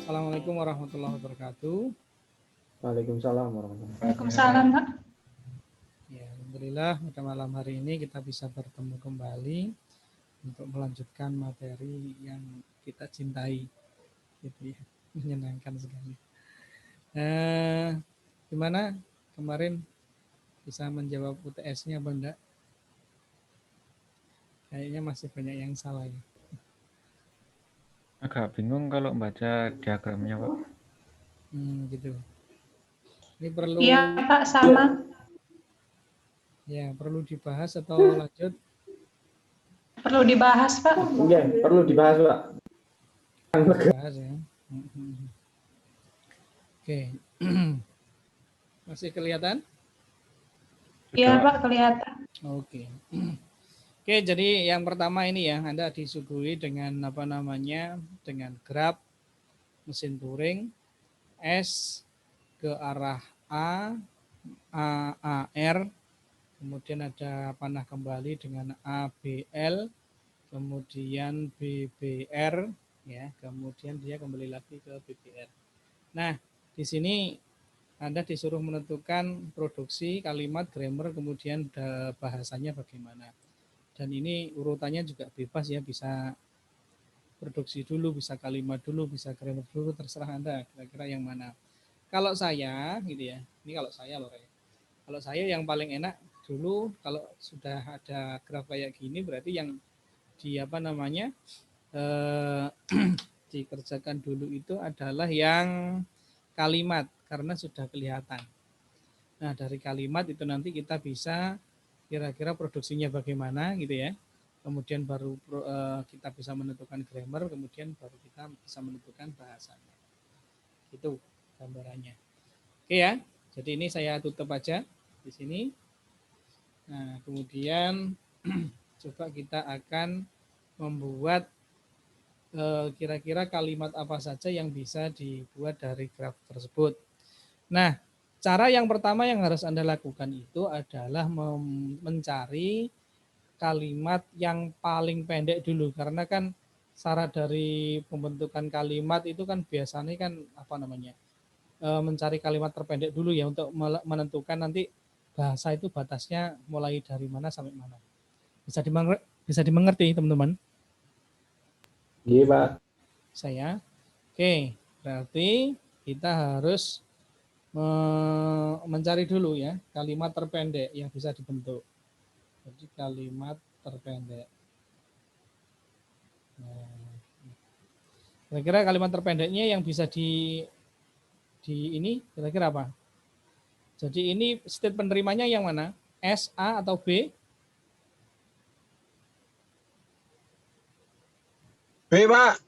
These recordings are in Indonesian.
Assalamualaikum warahmatullahi wabarakatuh. Waalaikumsalam warahmatullahi wabarakatuh. Waalaikumsalam, Pak. Ya, alhamdulillah pada malam hari ini kita bisa bertemu kembali untuk melanjutkan materi yang kita cintai, gitu ya, menyenangkan sekali. Gimana kemarin bisa menjawab UTS-nya apa enggak? Kayaknya masih banyak yang salah ya. Agak bingung kalau baca diagramnya, Pak. Gitu. Ini perlu Iya, Pak, sama. ya perlu dibahas atau lanjut? Perlu dibahas, Pak. Iya, perlu dibahas, Pak. Dibahas ya. Oke. Masih kelihatan? Iya, Sudah, Pak, kelihatan. Oke. Oke, jadi yang pertama ini ya, Anda disuguhi dengan apa namanya? Dengan graf mesin Turing S ke arah A, AR, kemudian ada panah kembali dengan ABL, kemudian BBR, ya, kemudian dia kembali lagi ke BBR. Nah, di sini Anda disuruh menentukan produksi, kalimat, grammar, kemudian bahasanya bagaimana. Dan ini urutannya juga bebas ya, bisa produksi dulu, bisa kalimat dulu, bisa grammar dulu, terserah Anda kira-kira yang mana. Kalau saya gitu ya, ini kalau saya loh ya. Kalau saya yang paling enak dulu kalau sudah ada graf kayak gini berarti yang di apa namanya dikerjakan dulu itu adalah yang kalimat karena sudah kelihatan. Nah, dari kalimat itu nanti kita bisa kira-kira produksinya bagaimana gitu ya. Kemudian baru kita bisa menentukan grammar, kemudian baru kita bisa menentukan bahasanya. Itu gambarannya. Oke ya. Jadi ini saya tutup aja di sini. Nah, kemudian coba kita akan membuat kira-kira kalimat apa saja yang bisa dibuat dari graf tersebut. Nah, cara yang pertama yang harus Anda lakukan itu adalah mencari kalimat yang paling pendek dulu. Karena kan syarat dari pembentukan kalimat itu kan biasanya kan apa namanya, mencari kalimat terpendek dulu ya untuk menentukan nanti bahasa itu batasnya mulai dari mana sampai mana. Bisa dimengerti teman-teman? Iya, Pak. Saya. Oke, berarti kita harus mencari dulu ya kalimat terpendek yang bisa dibentuk. Jadi kalimat terpendek. Nah, kira-kira kalimat terpendeknya yang bisa di ini kira-kira apa? Jadi ini state penerimanya yang mana? S, A atau B? B, Pak.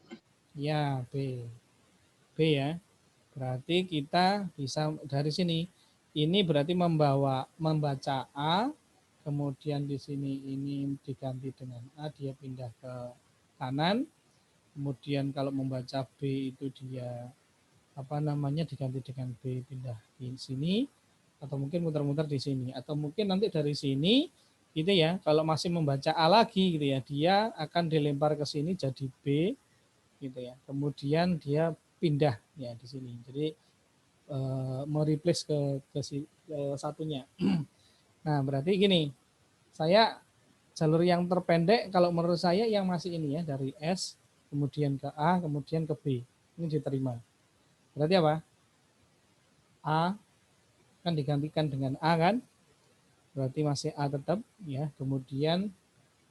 Ya, B. B ya. Berarti kita bisa dari sini. Ini berarti membaca A, kemudian di sini ini diganti dengan A, dia pindah ke kanan. Kemudian kalau membaca B itu dia apa namanya diganti dengan B, pindah di sini, atau mungkin muter-muter di sini, atau mungkin nanti dari sini gitu ya. Kalau masih membaca A lagi gitu ya, dia akan dilempar ke sini jadi B gitu ya. Kemudian dia pindah ya di sini. Jadi mereplace ke satunya. Nah, berarti gini, saya jalur yang terpendek kalau menurut saya yang masih ini ya, dari S, kemudian ke A, kemudian ke B. Ini diterima. Berarti apa? A kan digantikan dengan A kan? Berarti masih A tetap ya, kemudian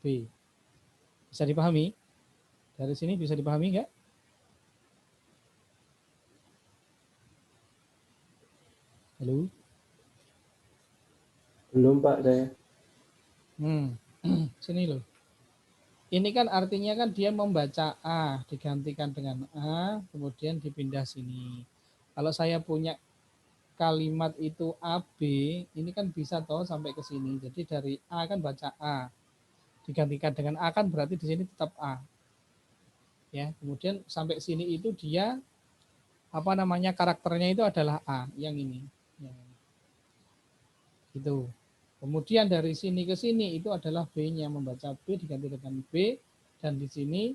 B. Bisa dipahami? Dari sini bisa dipahami enggak? Halo? Belum, Pak, saya. Sini loh. Ini kan artinya kan dia membaca A, digantikan dengan A, kemudian dipindah sini. Kalau saya punya kalimat itu AB, ini kan bisa toh sampai ke sini. Jadi dari A kan baca A, digantikan dengan A kan berarti di sini tetap A. Ya, kemudian sampai sini itu dia apa namanya karakternya itu adalah A, yang ini. Yang ini. Gitu. Kemudian dari sini ke sini itu adalah B-nya, membaca B diganti dengan B, dan di sini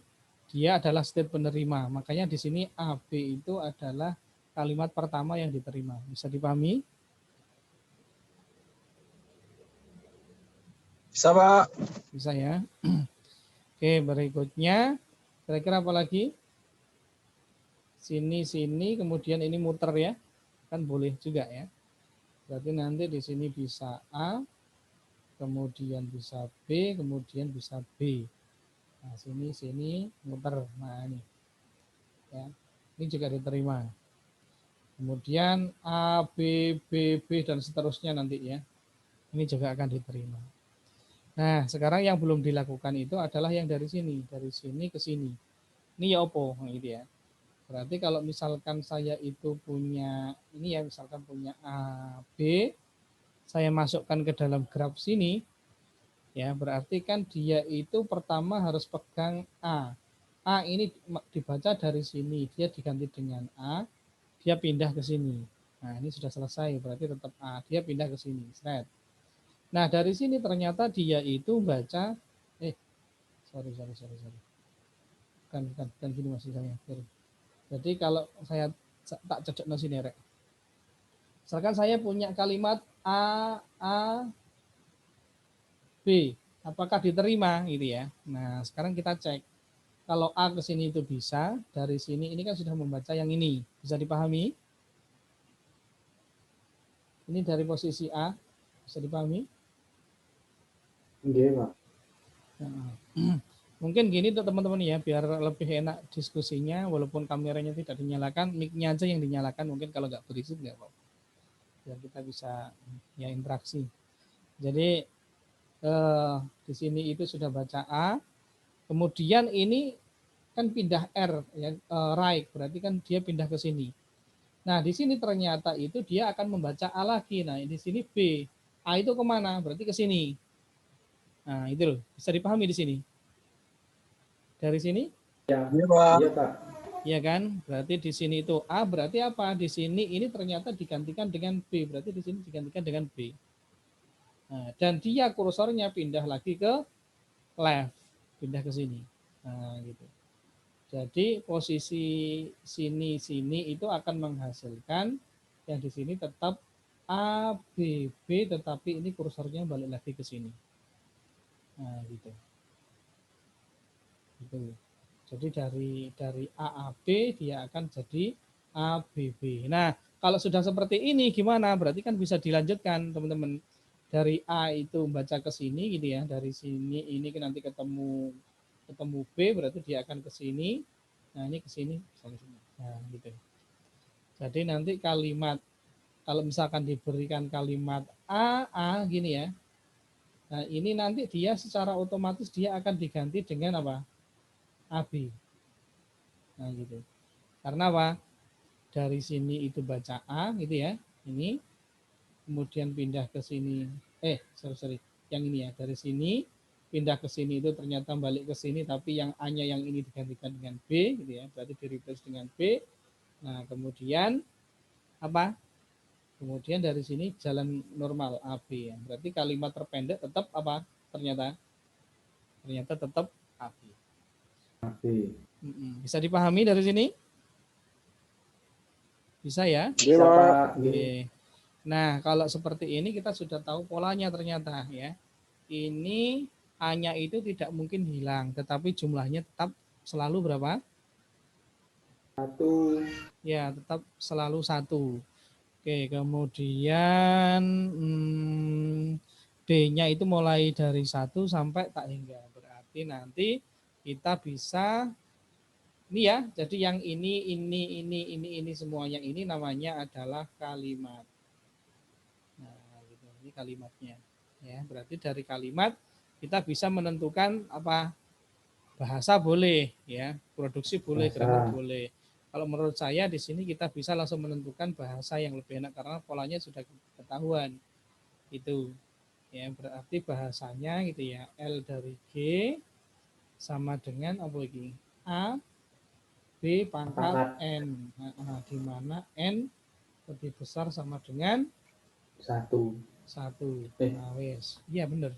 dia adalah state penerima. Makanya di sini AB itu adalah kalimat pertama yang diterima. Bisa dipahami? Bisa, Pak. Bisa ya. Oke, berikutnya kira-kira apa lagi? Sini, kemudian ini muter ya. Kan boleh juga ya. Berarti nanti di sini bisa A, kemudian bisa B, kemudian bisa B. Nah, sini, muter. Nah, ini. Ya. Ini juga diterima. Kemudian A, B, B, B, dan seterusnya nanti ya. Ini juga akan diterima. Nah, sekarang yang belum dilakukan itu adalah yang dari sini ke sini. Ini ya opo, gitu ya. Berarti kalau misalkan saya itu punya, ini ya misalkan punya A, B, saya masukkan ke dalam graf sini, ya berarti kan dia itu pertama harus pegang A. A ini dibaca dari sini, dia diganti dengan A, dia pindah ke sini. Nah, ini sudah selesai, berarti tetap A, dia pindah ke sini. Set. Nah, dari sini ternyata dia itu baca, sorry. Kan gini maksud saya. Sorry. Jadi kalau saya tak cocok sini, Rek. Misalkan saya punya kalimat A, B, apakah diterima gitu ya. Nah, sekarang kita cek. Kalau A ke sini itu bisa, dari sini ini kan sudah membaca yang ini. Bisa dipahami? Ini dari posisi A, bisa dipahami? Nggih, Pak. Nah, mungkin gini tuh teman-teman ya, biar lebih enak diskusinya, walaupun kameranya tidak dinyalakan, mic-nya aja yang dinyalakan, mungkin kalau nggak berisik nggak apa-apa. Biar kita bisa ya interaksi. Jadi di sini itu sudah baca A, kemudian ini kan pindah R, ya, right, berarti kan dia pindah ke sini. Nah, di sini ternyata itu dia akan membaca A lagi. Nah, di sini B. A itu kemana? Berarti ke sini. Nah, itu loh. Bisa dipahami di sini. Dari sini? Ya, Iya, Pak. iya, Pak. Iya kan? Berarti di sini itu A, berarti apa? Di sini ini ternyata digantikan dengan B. Berarti di sini digantikan dengan B. Nah, dan dia kursornya pindah lagi ke left. Pindah ke sini. Nah, gitu. Jadi posisi sini itu akan menghasilkan yang di sini tetap A, B, B, tetapi ini kursornya balik lagi ke sini. Nah, gitu. Gitu. Jadi dari A, A, B dia akan jadi A, B, B. Nah, kalau sudah seperti ini gimana? Berarti kan bisa dilanjutkan, teman-teman. Dari A itu baca ke sini gitu ya. Dari sini ini nanti ketemu B, berarti dia akan ke sini. Nah, ini ke sini, nah, gitu. Jadi nanti kalimat, kalau misalkan diberikan kalimat A gini ya. Nah, ini nanti dia secara otomatis dia akan diganti dengan apa? AB. Nah, gitu. Karena apa? Dari sini itu baca A gitu ya. Ini kemudian pindah ke sini. Sorry. Yang ini ya, dari sini pindah ke sini itu ternyata balik ke sini, tapi yang A-nya yang ini digantikan dengan B gitu ya. Berarti di replace dengan B. Nah, kemudian apa? Kemudian dari sini jalan normal AB ya. Berarti kalimat terpendek tetap apa? Ternyata tetap AB. Oke. Bisa dipahami dari sini? Bisa ya? Bisa, Pak. Oke. Nah, kalau seperti ini kita sudah tahu polanya ternyata ya. Ini A-nya itu tidak mungkin hilang, tetapi jumlahnya tetap selalu berapa? 1. Ya, tetap selalu 1. Oke, kemudian D-nya itu mulai dari 1 sampai tak hingga. Berarti nanti kita bisa ini ya, jadi yang ini semuanya ini namanya adalah kalimat. Nah, gitu. Ini kalimatnya. Ya, berarti dari kalimat kita bisa menentukan apa? Bahasa boleh, ya, produksi boleh, grammar boleh. Kalau menurut saya di sini kita bisa langsung menentukan bahasa yang lebih enak karena polanya sudah ketahuan. Itu. Ya, berarti bahasanya gitu ya. L dari G sama dengan apa lagi? A B pangkat N. Nah, di mana N lebih besar sama dengan 1. 1. Nah, wes. Iya benar.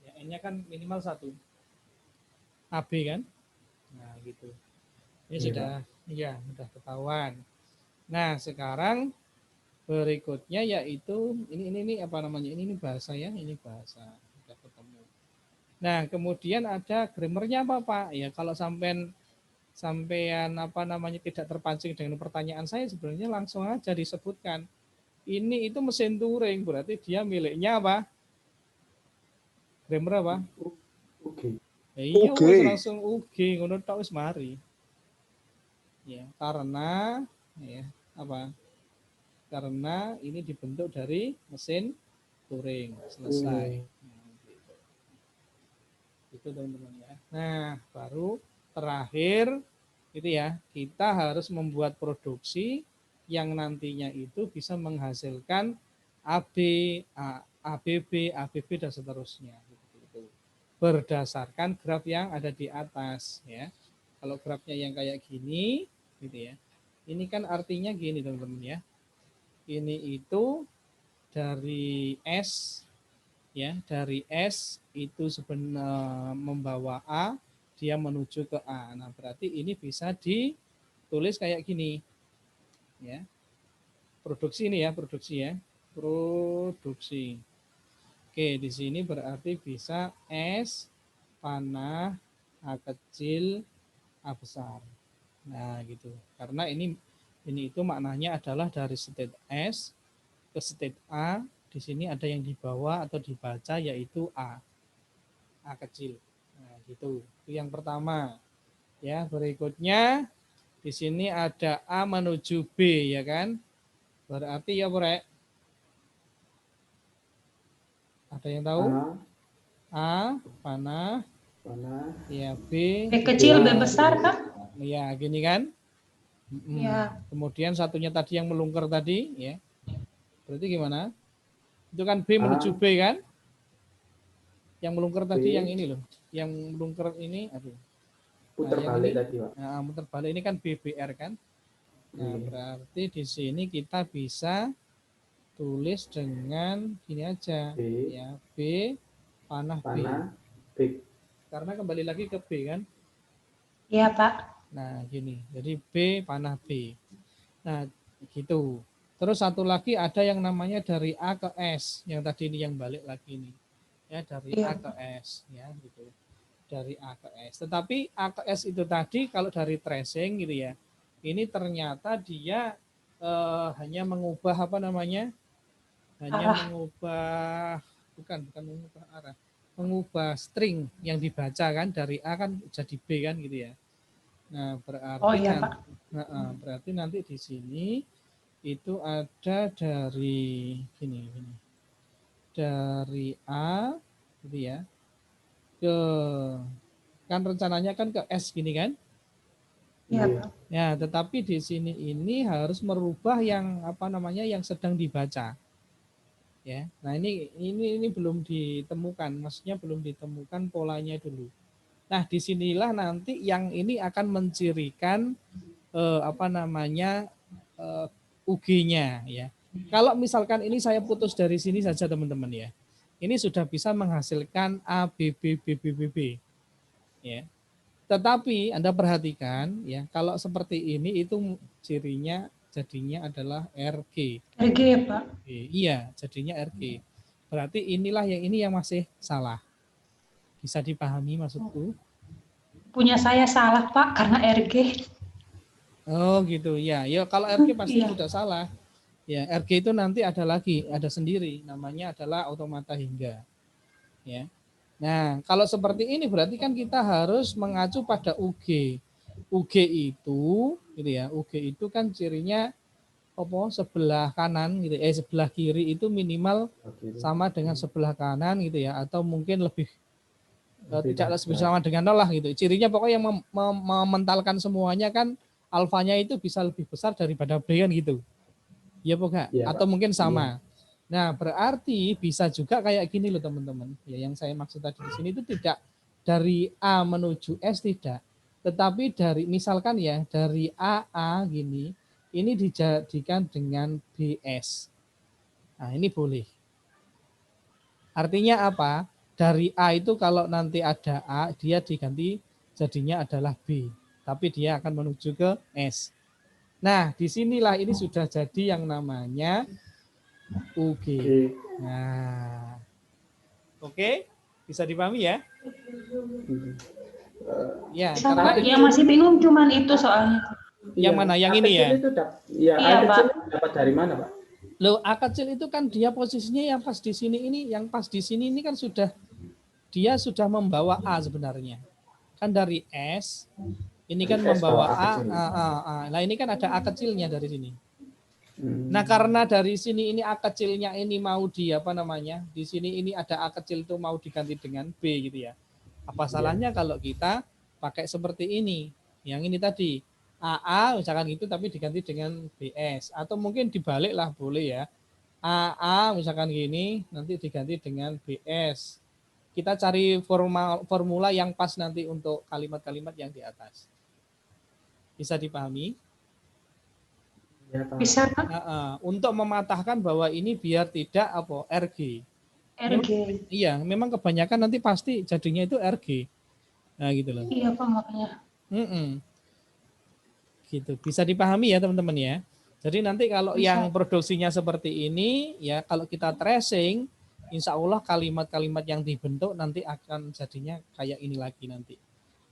Ya, N-nya kan minimal 1. AB kan? Nah, gitu. Ini Iya, sudah ketahuan. Nah, sekarang berikutnya yaitu ini apa namanya? Ini bahasa ya, ini bahasa sudah ketemu. Nah, kemudian ada grammarnya apa, Pak? Ya, kalau sampean apa namanya tidak terpancing dengan pertanyaan saya, sebenarnya langsung aja disebutkan. Ini itu mesin Turing, berarti dia miliknya apa? Grammar apa? oke. Ya, iya wis Oke. langsung UG ngono tok wis mari. Ya, karena ya apa? Karena ini dibentuk dari mesin Turing. Selesai. Nah, gitu. Itu teman-teman ya. Nah, baru terakhir itu ya, kita harus membuat produksi yang nantinya itu bisa menghasilkan AB, ABB, ABB dan seterusnya. Gitu. Berdasarkan graf yang ada di atas ya. Kalau grafnya yang kayak gini, gitu ya. Ini kan artinya gini teman-teman ya. Ini itu dari S ya, dari S itu sebenarnya membawa A, dia menuju ke A. Nah, berarti ini bisa ditulis kayak gini ya. Produksi ini ya, produksi ya. Produksi. Oke, di sini berarti bisa S panah A kecil A besar. Nah, gitu. Karena ini itu maknanya adalah dari state S ke state A, di sini ada yang dibawa atau dibaca yaitu A. A kecil. Nah, gitu. Itu yang pertama. Ya, berikutnya di sini ada A menuju B ya kan? Berarti ya, Bro. Ada yang tahu? A, A panah panah, ya B B kecil, B A. besar, Pak? Ya, gini kan? Ya. Kemudian satunya tadi yang melungker tadi ya. Berarti gimana? Itu kan B menuju A, B kan? Yang melungker tadi yang B, ini loh. Yang melungker ini aduh. Nah, putar yang balik ini tadi, Pak. muter balik ini kan BBR kan? Nah, Iya. berarti di sini kita bisa tulis dengan gini aja B, ya, B panah B. panah, B. Karena kembali lagi ke B kan? Iya, Pak. Nah, gini. Jadi B panah B. Nah, gitu. Terus satu lagi ada yang namanya dari A ke S, yang tadi ini yang balik lagi nih. Ya, dari Iya, A ke S ya gitu. Dari A ke S. Tetapi A ke S itu tadi kalau dari tracing gitu ya. Ini ternyata dia hanya mengubah apa namanya? Hanya arah. mengubah bukan mengubah arah. Mengubah string yang dibaca kan dari A kan jadi B kan gitu ya. Nah, Oh berarti iya, Pak. berarti nanti di sini itu ada dari gini. Dari A gitu ya. Ke kan rencananya kan ke S gini kan? Iya, Iya. Pak. Ya, tetapi di sini ini harus merubah yang apa namanya yang sedang dibaca. Ya. Nah, ini belum ditemukan, maksudnya belum ditemukan polanya dulu. Nah, disinilah nanti yang ini akan mencirikan apa namanya UG-nya ya. Kalau misalkan ini saya putus dari sini saja teman-teman ya. Ini sudah bisa menghasilkan A, B, B, B, B, B, B. Ya. Tetapi Anda perhatikan ya, kalau seperti ini itu cirinya jadinya adalah RG. RG, Pak. Iya, jadinya RG. Berarti inilah ini yang masih salah. Bisa dipahami maksudku? Punya saya salah, Pak, karena RG. Oh gitu ya. Ya kalau RG pasti Iya. sudah salah. Ya, RG itu nanti ada lagi, ada sendiri. Namanya adalah automata hingga. Ya. Nah, kalau seperti ini berarti kan kita harus mengacu pada UG. UG itu gitu ya. UG itu kan cirinya apa sebelah kanan gitu sebelah kiri itu minimal Oke. sama dengan sebelah kanan gitu ya atau mungkin lebih tidak Beda. sama dengan nol lah gitu. Cirinya pokoknya yang mementalkan semuanya kan alfanya itu bisa lebih besar daripada B kan gitu. Iya pokoknya Iya, atau Pak. mungkin Iya. sama. Nah, berarti bisa juga kayak gini loh teman-teman. Ya yang saya maksud tadi di sini itu tidak dari A menuju S tidak. Tetapi dari misalkan ya dari AA gini ini dijadikan dengan BS. Nah, ini boleh. Artinya apa? Dari A itu kalau nanti ada A, dia diganti jadinya adalah B. Tapi dia akan menuju ke S. Nah, disinilah ini sudah jadi yang namanya UG. Oke. Nah, oke, bisa dipahami ya? Hmm. Ya, Bisa, karena Pak. ini Yang masih bingung cuman itu soalnya. yang Iya, mana? Yang A ini kecil ya? itu ya, A Iya, kecil Pak. itu dapat dari mana, Pak? Loh, A kecil itu kan dia posisinya yang pas di sini ini, yang pas di sini ini kan sudah dia sudah membawa A sebenarnya. Kan dari S, ini kan S membawa bawa A A, kecil. Nah, ini kan ada A kecilnya dari sini. Hmm. Nah, karena dari sini ini A kecilnya ini mau di apa namanya? Di sini ini ada A kecil itu mau diganti dengan B gitu ya. Apa salahnya kalau kita pakai seperti ini? Yang ini tadi AA misalkan gitu tapi diganti dengan BS atau mungkin dibalik lah boleh ya. AA misalkan gini nanti diganti dengan BS. Kita cari formula yang pas nanti untuk kalimat-kalimat yang di atas. Bisa dipahami? Ya, Pak. Bisa, Pak. Untuk mematahkan bahwa ini biar tidak apa RG. RG. Iya, memang kebanyakan nanti pasti jadinya itu RG. Nah, gitu loh. Iya, Pak, makanya. Gitu. Bisa dipahami ya, teman-teman ya. Jadi nanti kalau Bisa. yang produksinya seperti ini, ya kalau kita tracing, insya Allah kalimat-kalimat yang dibentuk nanti akan jadinya kayak ini lagi nanti.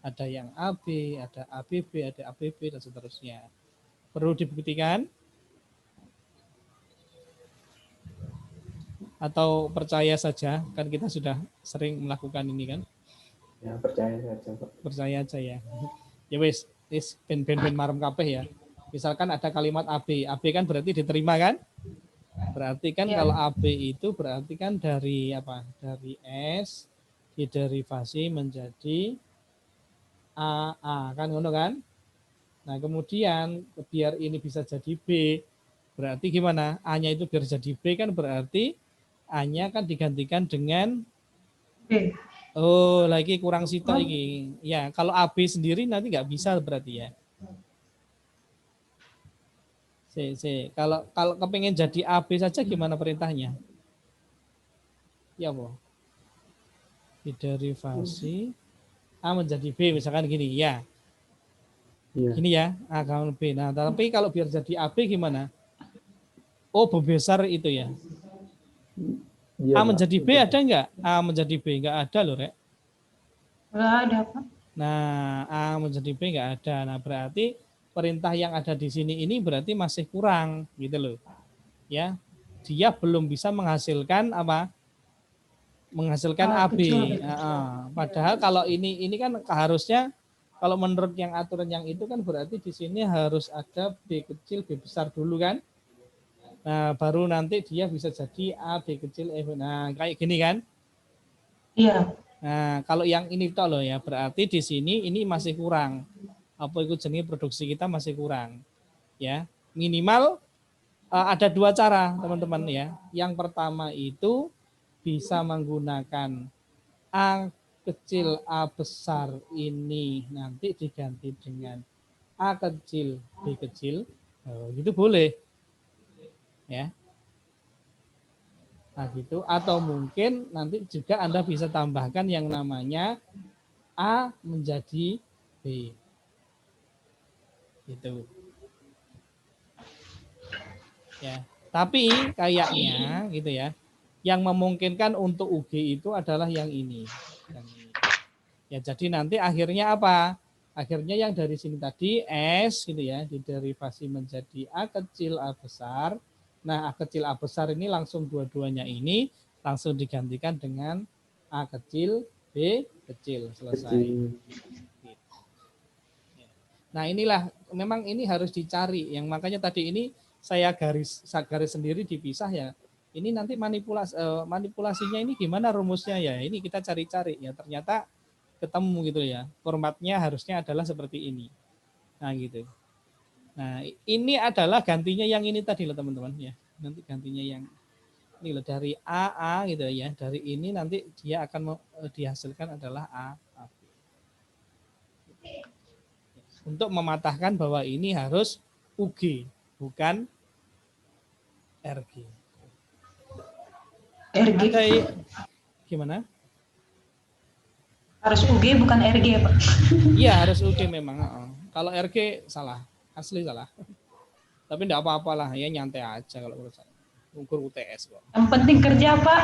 Ada yang AB, ada ABB, ada ABB, dan seterusnya. Perlu dibuktikan? Atau percaya saja, kan kita sudah sering melakukan ini kan? Ya, percaya saja, Pak. Percaya aja ya. Ya wis ben marem kabeh ya. Misalkan ada kalimat AB, AB kan berarti diterima kan? Berarti kan Ya. kalau AB itu berarti kan dari apa? Dari S diderivasi menjadi AA kan ngono kan? Nah, kemudian biar ini bisa jadi B, berarti gimana? A-nya itu biar jadi B kan berarti A-nya kan digantikan dengan B. oh, lagi kurang sitok iki. Ya, kalau AB sendiri nanti nggak bisa berarti ya. Kalau kepengen jadi AB saja gimana perintahnya? Ya, Bu. Diderivasi A menjadi B misalkan gini ya. Iya. Gini ya, A kawan B. Nah, tapi kalau biar jadi AB gimana? Oh, besar itu ya. Iya, A Pak. menjadi B ada nggak? A menjadi B nggak ada loh, Rek. Nggak ada, Pak. Nah, A menjadi B nggak ada. Nah, berarti perintah yang ada di sini ini berarti masih kurang gitu loh. Ya. Dia belum bisa menghasilkan apa? Menghasilkan A AB. kecil. Padahal kalau ini kan harusnya kalau menurut yang aturan yang itu kan berarti di sini harus ada B kecil B besar dulu kan. Nah, baru nanti dia bisa jadi A B kecil E. Nah, kayak gini kan. Iya. Nah, kalau yang ini toh loh ya, berarti di sini ini masih kurang. Apa itu jenis produksi kita masih kurang. Ya, minimal ada dua cara, teman-teman ya. Yang pertama itu bisa menggunakan A kecil A besar ini nanti diganti dengan A kecil B kecil. Oh, gitu boleh. Ya. Nah, gitu atau mungkin nanti juga Anda bisa tambahkan yang namanya A menjadi B. Gitu. Ya. Tapi kayaknya gitu ya. Yang memungkinkan untuk UG itu adalah yang ini. Yang ini. Ya, jadi nanti akhirnya apa? Akhirnya yang dari sini tadi S gitu ya, diderivasi menjadi A kecil A besar. Nah, A kecil A besar ini langsung dua-duanya ini langsung digantikan dengan A kecil B kecil, selesai. Kecil. Nah, inilah memang ini harus dicari. Yang makanya tadi ini saya garis sendiri dipisah ya. Ini nanti manipulasinya ini gimana rumusnya ya? Ini kita cari-cari ya. Ternyata ketemu gitu ya. Formatnya harusnya adalah seperti ini. Nah, gitu. Nah, ini adalah gantinya yang ini tadi loh teman-teman ya. Nanti gantinya yang ini loh dari AA gitu ya. Dari ini nanti dia akan dihasilkan adalah A. Untuk mematahkan bahwa ini harus UG, bukan RG. RG. Ada gimana? Harus UG bukan RG, Pak. Iya harus UG memang. Kalau RG salah, asli salah. Tapi enggak apa-apalah, ya nyantai aja kalau menurut saya. Ukur UTS kok. Yang penting kerja, Pak.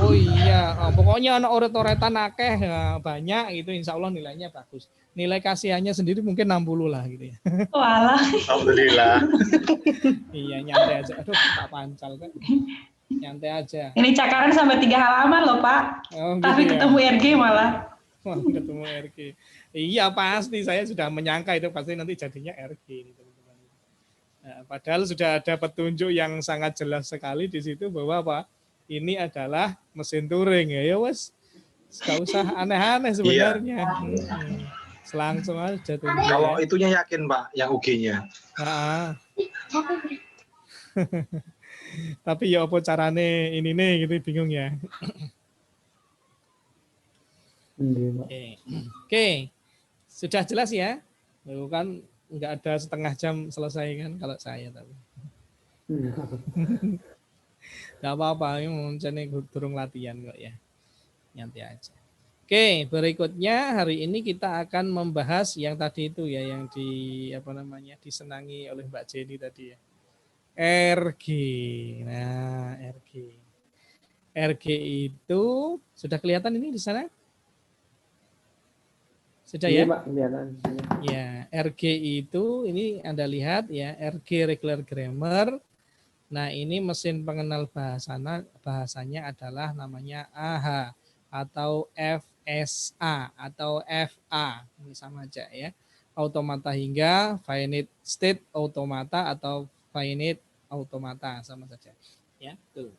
Oh iya, pokoknya anak oret-oretan akeh banyak gitu, insya Allah nilainya bagus. Nilai kasihannya sendiri mungkin 60 lah gitu ya. Walah. Alhamdulillah. Iya nyantai aja. Aduh tak pancal kan. Nyantai aja. Ini cakaran sampai 3 halaman loh, Pak. Oh, Tapi gitu ya. ketemu RG malah. Wah, ketemu RG. Iya pasti, saya sudah menyangka itu pasti nanti jadinya RG. Teman-teman. Nah, padahal sudah ada petunjuk yang sangat jelas sekali di situ bahwa apa? Ini adalah mesin Turing ya, wes. Gak usah aneh-aneh sebenarnya. Langsung aja tuh. Kalau itunya yakin Pak, yang UG-nya. Tapi ya apa carane ini nih gitu, bingung ya. Oke. Sudah jelas ya? Loh, kan nggak ada setengah jam selesai kan kalau saya tapi. Nggak apa-apa, ini durung latihan kok ya. Nyantai aja. Oke, berikutnya hari ini kita akan membahas yang tadi itu ya, yang disenangi oleh Mbak Jenny tadi ya. RG. Nah, RG. RG itu sudah kelihatan ini di sana? Sudah ya? Iya, Pak, kelihatan. Ya, RG itu ini Anda lihat ya, RG regular grammar. Nah, ini mesin pengenal bahasanya adalah namanya AH atau FSA atau FA. Ini sama aja ya. Automata hingga, finite state automata atau finite automata sama saja. Ya, tuh.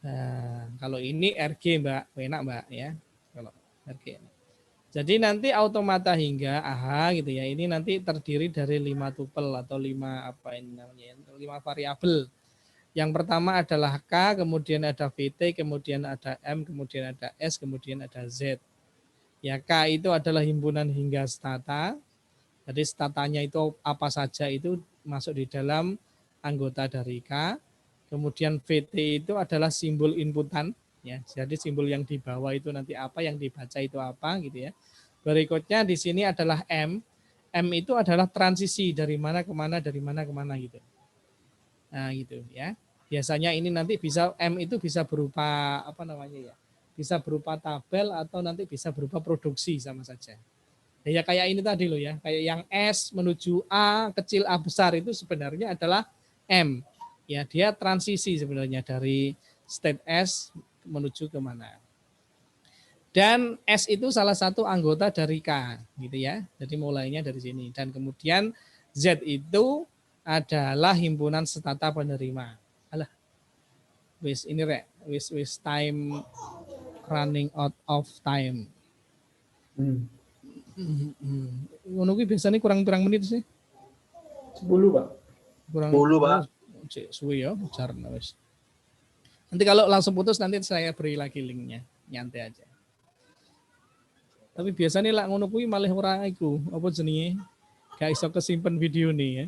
Nah, kalau ini RG, Mbak, enak, Mbak ya. Kalau RG. Jadi nanti automata hingga AH gitu ya. Ini nanti terdiri dari 5 tupel atau 5 variabel. Yang pertama adalah K, kemudian ada VT, kemudian ada M, kemudian ada S, kemudian ada Z. Ya, K itu adalah himpunan hingga stata. Jadi statanya itu apa saja itu masuk di dalam anggota dari K. Kemudian VT itu adalah simbol inputan. Ya, jadi simbol yang di bawah itu nanti apa, yang dibaca itu apa gitu ya. Berikutnya di sini adalah M. M itu adalah transisi dari mana ke mana, dari mana ke mana gitu. Nah, gitu ya. Biasanya ini nanti bisa M itu bisa berupa Bisa berupa tabel atau nanti bisa berupa produksi sama saja. Ya kayak ini tadi loh ya, kayak yang S menuju A kecil A besar itu sebenarnya adalah M. Ya, dia transisi sebenarnya dari state S menuju ke mana. Dan S itu salah satu anggota dari K gitu ya. Jadi mulainya dari sini dan kemudian Z itu adalah himpunan stata penerima. Alah. Wis time running out of time. Ngono kuwi biasanya kurang menit sih. 10, Pak. Kurang 10, Pak. Cek suwe ya, jarna wis. Nanti kalau langsung putus nanti saya beri lagi linknya, nyantai aja. Tapi biasanya lah ngono kuwi malah ora iku, apa jenenge? Gak iso kesimpen video nih ya.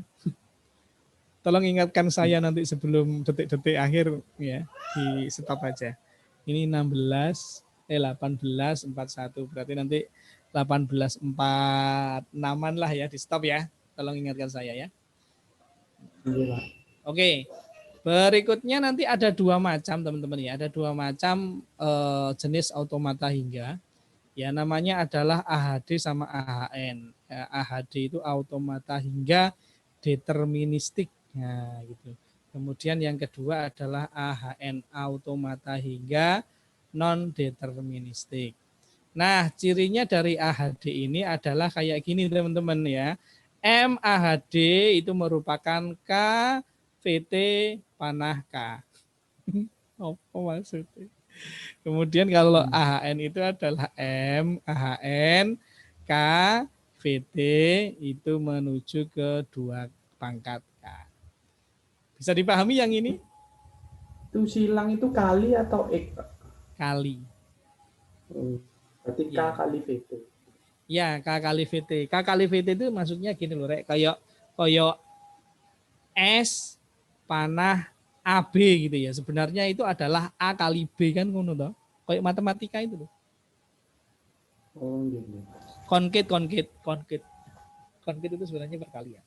Tolong ingatkan saya nanti sebelum detik-detik akhir ya, di stop aja. Ini 18:41 berarti nanti 18:46 lah ya, di stop ya. Tolong ingatkan saya ya. Iya, Pak. Oke. Berikutnya nanti ada 2 macam teman-teman ya. Ada 2 macam jenis automata hingga. Ya namanya adalah AHD sama AHN. AHD itu automata hingga deterministik. Nah, gitu. Kemudian yang kedua adalah AHN automata hingga non deterministik. Nah, cirinya dari AHD ini adalah kayak gini teman-teman ya. M AHD itu merupakan K VT panah K. Apa maksudnya? Kemudian kalau AHN itu adalah M AHN K VT itu menuju ke 2 pangkat K. Bisa dipahami yang ini? Itu silang itu kali atau X, Pak? Kali. Berarti K kali VT. Ya, K kali VT. K kali VT itu maksudnya gini loh, Rek. Kayak S panah AB gitu ya. Sebenarnya itu adalah A kali B kan ngono toh. Kayak matematika itu loh. Oh, gitu. Concave itu sebenarnya perkalian.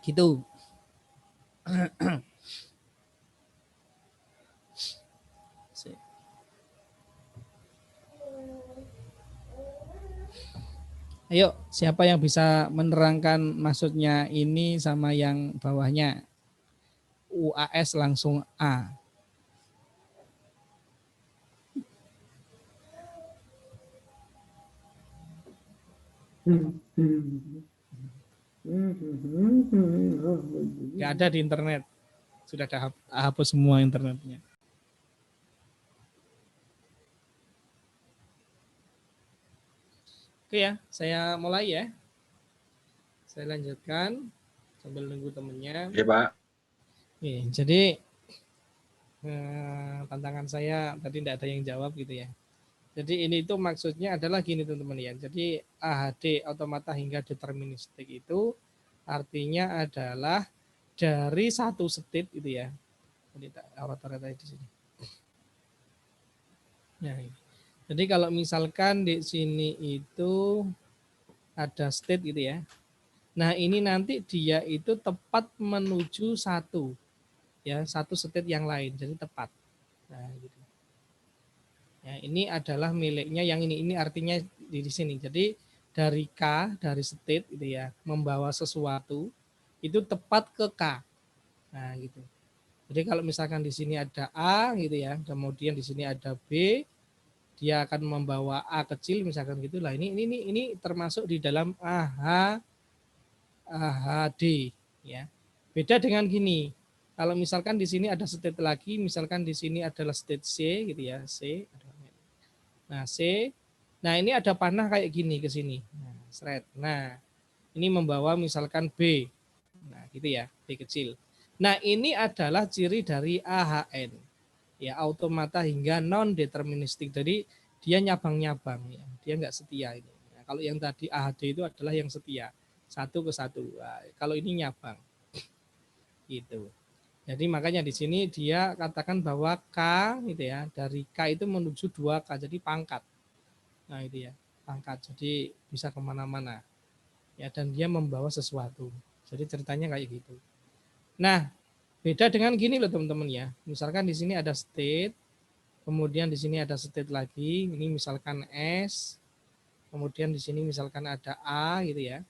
Gitu. Ayo, siapa yang bisa menerangkan maksudnya ini sama yang bawahnya? UAS langsung A. Nggak ada di internet. Sudah hapus semua internetnya. Oke ya, saya mulai ya. Saya lanjutkan sambil nunggu temennya. Ya Pak. Oke, jadi tantangan saya tadi tidak ada yang jawab gitu ya. Jadi ini itu maksudnya adalah gini teman-teman ya. Jadi AHD automata hingga deterministik itu artinya adalah dari satu state itu ya. Jadi avatar tadi di sini. Nah, jadi kalau misalkan di sini itu ada state gitu ya. Nah, ini nanti dia itu tepat menuju satu ya, satu state yang lain. Jadi tepat. Nah, gitu. Ya, ini adalah miliknya yang ini artinya di sini. Jadi dari K, dari state gitu ya, membawa sesuatu itu tepat ke K. Nah, gitu. Jadi kalau misalkan di sini ada A gitu ya, kemudian di sini ada B, dia akan membawa A kecil misalkan gitulah. Ini termasuk di dalam AHD ya. Beda dengan gini. Kalau misalkan di sini ada state lagi, misalkan di sini adalah state C gitu ya, C. Nah, C. Nah, ini ada panah kayak gini ke sini. Nah, seret. Nah, ini membawa misalkan B. Nah, gitu ya, B kecil. Nah, ini adalah ciri dari AHN. Ya, automata hingga non deterministik. Jadi dia nyabang-nyabang ya. Dia enggak setia ini. Nah, kalau yang tadi AHD itu adalah yang setia. Satu ke satu. Nah, kalau ini nyabang. Gitu. Jadi makanya di sini dia katakan bahwa K gitu ya, dari K itu menuju 2K, jadi pangkat. Nah itu ya, pangkat. Jadi bisa kemana-mana. Ya, dan dia membawa sesuatu. Jadi ceritanya kayak gitu. Nah, beda dengan gini loh teman-teman ya. Misalkan di sini ada state, kemudian di sini ada state lagi. Ini misalkan S, kemudian di sini misalkan ada A gitu ya.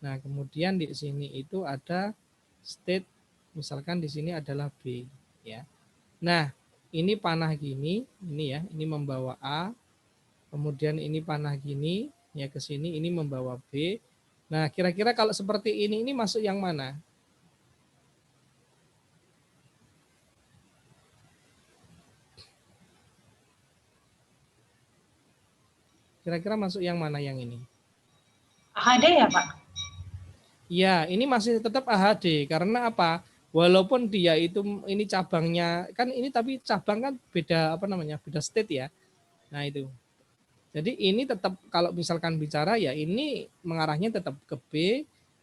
Nah, kemudian di sini itu ada state, misalkan di sini adalah B ya. Nah, ini panah gini, ini ya, ini membawa A. Kemudian ini panah gini ya ke sini, ini membawa B. Nah, kira-kira kalau seperti ini masuk yang mana? Kira-kira masuk yang mana yang ini? AHD ya Pak? Ya, ini masih tetap AHD karena apa? Walaupun dia itu ini cabangnya kan ini tapi cabang kan beda apa namanya? Beda state ya. Nah, itu. Jadi ini tetap kalau misalkan bicara ya ini mengarahnya tetap ke B,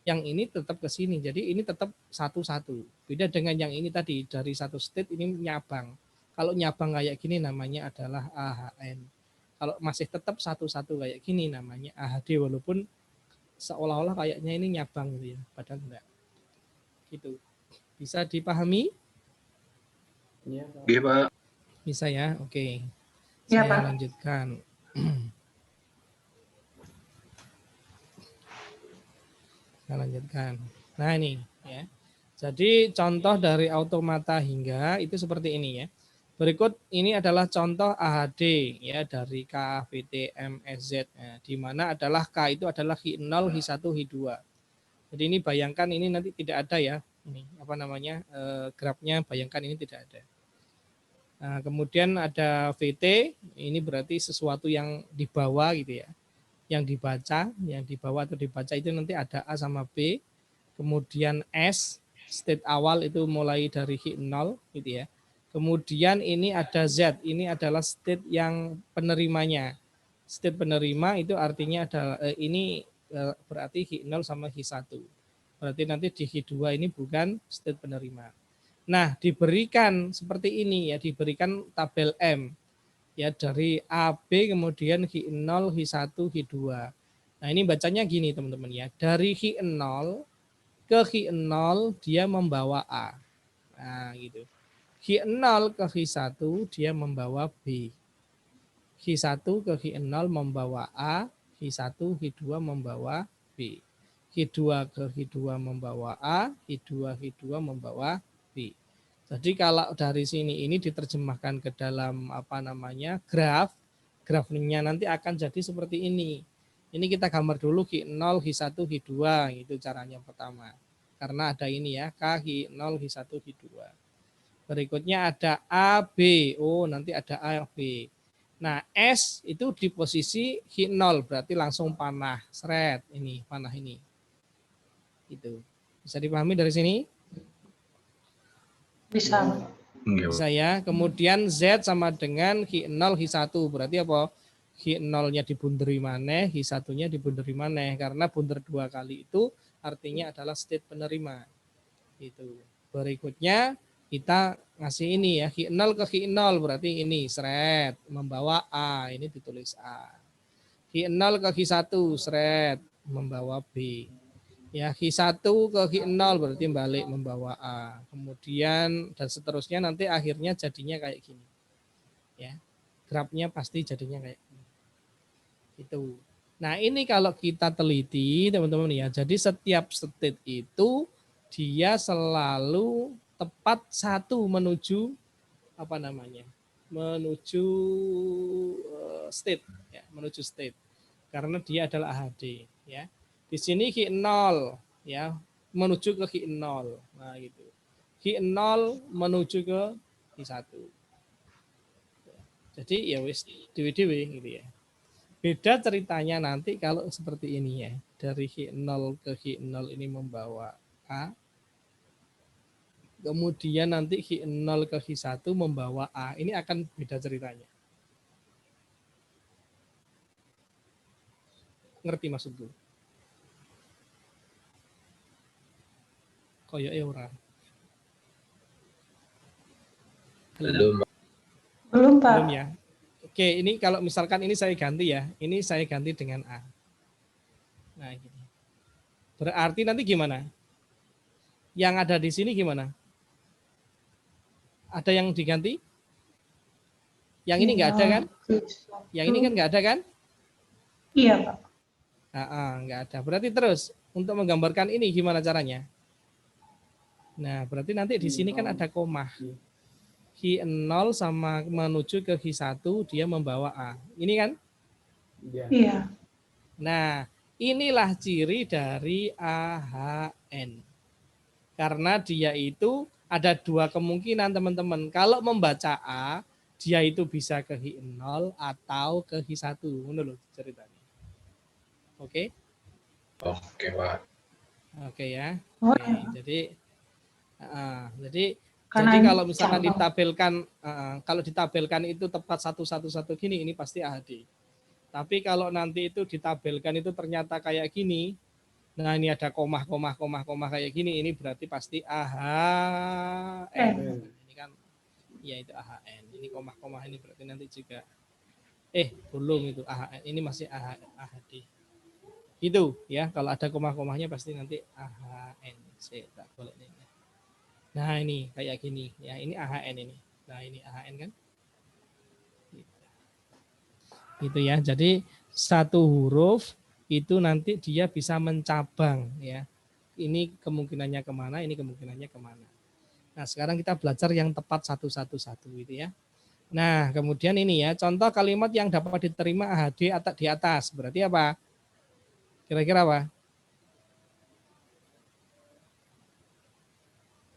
yang ini tetap ke sini. Jadi ini tetap satu-satu. Beda dengan yang ini tadi dari satu state ini nyabang. Kalau nyabang kayak gini namanya adalah AHN. Kalau masih tetap satu-satu kayak gini namanya AHD walaupun seolah-olah kayaknya ini nyabang gitu ya, padahal enggak. Gitu. Bisa dipahami? Iya, Pak. Iya Pak. Bisa ya? Oke. Iya, Saya Pak. lanjutkan. Saya lanjutkan. Nah ini ya. Jadi contoh dari automata hingga itu seperti ini ya. Berikut ini adalah contoh AHD ya dari K, VT, M, SZ. Nah, di mana adalah K itu adalah Hi0, Hi1, Hi2. Jadi ini bayangkan ini nanti tidak ada ya. Ini apa namanya? Grafnya bayangkan ini tidak ada. Nah, kemudian ada VT, ini berarti sesuatu yang dibawa gitu ya. Yang dibawa atau dibaca itu nanti ada A sama B. Kemudian S, state awal itu mulai dari Hi0 gitu ya. Kemudian ini ada Z, ini adalah state yang penerimanya. State penerima itu artinya adalah ini berarti Hi0 sama Hi1. Berarti nanti di Hi2 ini bukan state penerima. Nah, diberikan seperti ini ya, diberikan tabel M. Ya, dari AB kemudian Hi0, Hi1, Hi2. Nah, ini bacanya gini teman-teman ya. Dari Hi0 ke Hi0 dia membawa A. Nah, gitu. Hi0 ke Hi1 dia membawa B. Hi1 ke Hi0 membawa A, Hi1, Hi2 membawa B. Hi2 ke Hi2 membawa A, Hi2 membawa B. Jadi kalau dari sini ini diterjemahkan ke dalam apa namanya grafnya nanti akan jadi seperti ini. Ini kita gambar dulu Hi0, Hi1, Hi2 itu caranya pertama. Karena ada ini ya, K, Hi0, Hi1, Hi2. Berikutnya ada A, B. Oh, nanti ada A, B. Nah, S itu di posisi Hi0, berarti langsung panah. Seret, ini, panah ini. Itu. Bisa dipahami dari sini? Bisa. Iya, Pak. Bisa ya. Kemudian Z sama dengan Hi0, Hi1. Berarti apa? Hi0-nya dibunderi maneh, Hi1-nya dibunderi maneh. Karena bunder 2 kali itu artinya adalah state penerima. Itu. Berikutnya kita ngasih ini ya, Hi0 ke Hi0 berarti ini seret membawa A, ini ditulis A. Hi0 ke Hi1 seret membawa B. Ya, Hi1 ke Hi0 berarti balik membawa A. Kemudian dan seterusnya nanti akhirnya jadinya kayak gini. Ya. Grafnya pasti jadinya kayak gini. Itu. Nah, ini kalau kita teliti teman-teman ya. Jadi setiap state itu dia selalu tepat satu menuju apa namanya? Menuju state ya, menuju state. Karena dia adalah AHD ya. Di sini Hi0 ya, menuju ke Hi0. Nah, gitu. Hi0 menuju ke Hi1. Jadi ya wis dewe-dewe gitu ya. Beda ceritanya nanti kalau seperti ini ya. Dari Hi0 ke Hi0 ini membawa A. Kemudian nanti Hi0 ke Hi1 membawa A. Ini akan beda ceritanya. Ngerti maksudku? Koyoke ora. Belum, Pak. Belum, Pak. Belum ya. Oke, ini kalau misalkan ini saya ganti ya. Ini saya ganti dengan A. Nah, gini. Berarti nanti gimana? Yang ada di sini gimana? Ada yang diganti? Yang ini nggak ada kan? Yang ini kan nggak ada kan? Iya, Pak. Nggak ada. Berarti terus untuk menggambarkan ini gimana caranya? Nah, berarti nanti di sini kan ada koma. Hi0 sama menuju ke Hi1 dia membawa A. Ini kan? Iya. Nah, inilah ciri dari AHN. Karena dia itu ada dua kemungkinan teman-teman. Kalau membaca A, dia itu bisa ke Hi0 atau ke Hi1. Menurut ceritanya. Oke? Oke, Pak. Oke ya. Oh, Oke, ya. jadi Karena kalau misalkan cabang. kalau ditabelkan itu tepat 111 gini, ini pasti AHD. Tapi kalau nanti itu ditabelkan itu ternyata kayak gini, nah ini ada koma kayak gini, ini berarti pasti AHN. Ini kan ya itu AHN. Ini koma ini berarti nanti juga belum itu AHN. Ini masih AHD. Itu ya, kalau ada koma-komanya pasti nanti AHN. Saya tak boleh ini. Nah, ini kayak gini ya, ini AHN ini. Nah, ini AHN kan? Gitu ya. Jadi satu huruf itu nanti dia bisa mencabang ya. Ini kemungkinannya kemana, ini kemungkinannya kemana. Nah, sekarang kita belajar yang tepat satu gitu ya. Nah, kemudian ini ya, contoh kalimat yang dapat diterima AHD atau di atas. Berarti apa? Kira-kira apa?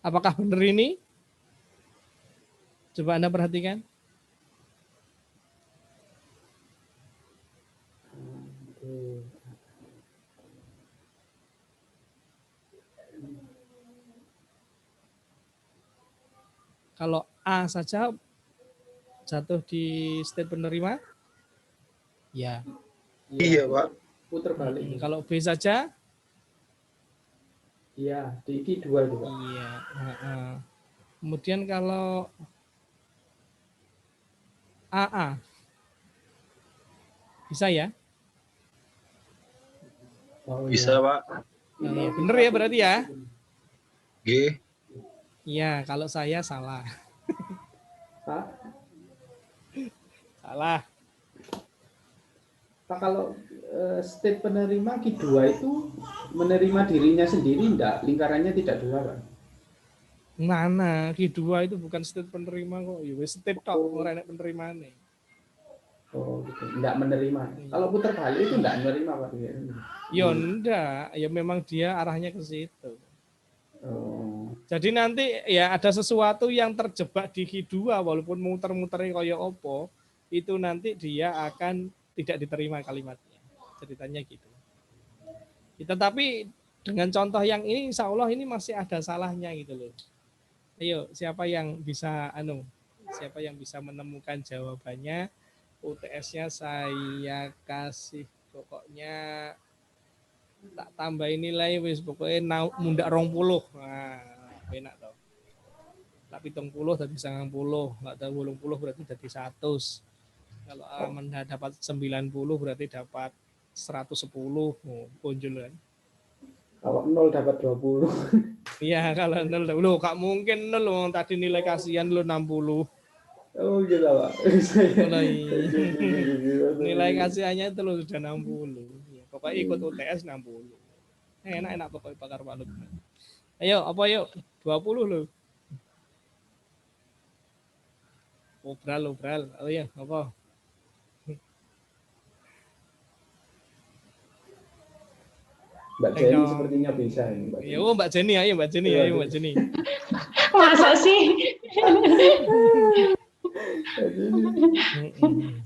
Apakah benar ini? Coba Anda perhatikan. Kalau A saja jatuh di state penerima? Ya. Iya, Pak. Puter balik. Kalau B saja? Iya, di Q2 itu, Pak. Iya. Kemudian kalau AA Bisa ya? Oh, Bisa, iya. Pak. Nah, ya, bener ya berarti ya? G. Iya, kalau saya salah. Pak, Salah. Pak kalau state penerima Q2 itu menerima dirinya sendiri enggak? Lingkarannya tidak dua, Pak? Mana Q2 itu bukan state penerima kok. Ya wis state tok Oh. ora enek penerimane. Oh, gitu. Enggak menerima. Kalau putar balik itu enggak menerima, Pak. Ya enggak, ya memang dia arahnya ke situ. Oh. Jadi nanti ya ada sesuatu yang terjebak di Q2 walaupun muter-muternya kaya opo, itu nanti dia akan tidak diterima kalimatnya. Ceritanya gitu. Tetapi dengan contoh yang ini insya Allah ini masih ada salahnya gitu loh. Ayo, siapa yang bisa siapa yang bisa menemukan jawabannya? UTS-nya saya kasih pokoknya tak tambahin nilai wis pokoknya mundak 20. Nah, enak toh. Tak 70 tadi 90, enggak ada 80 berarti jadi 100. Kalau Amanda dapat 90 berarti dapat 110. Oh, punjul kan. Kalau 0 dapat 20. Iya, kalau 0 loh, Kak mungkin 0 loh. Tadi nilai kasihan lo 60. Oh gitu, Pak. Mulai nilai kasihannya itu lo sudah 60. Ya, pokoknya ikut UTS 60. Enak-enak pokoknya pakar Pak Lukman. Ayo, apa yuk? 20 loh. Obral. Oh iya, apa? Mbak Jenny sepertinya bisa ini, Mbak Jenny. Ya, Mbak Jenny, ayo Mbak Jenny, ayo Mbak Jenny. Masa sih?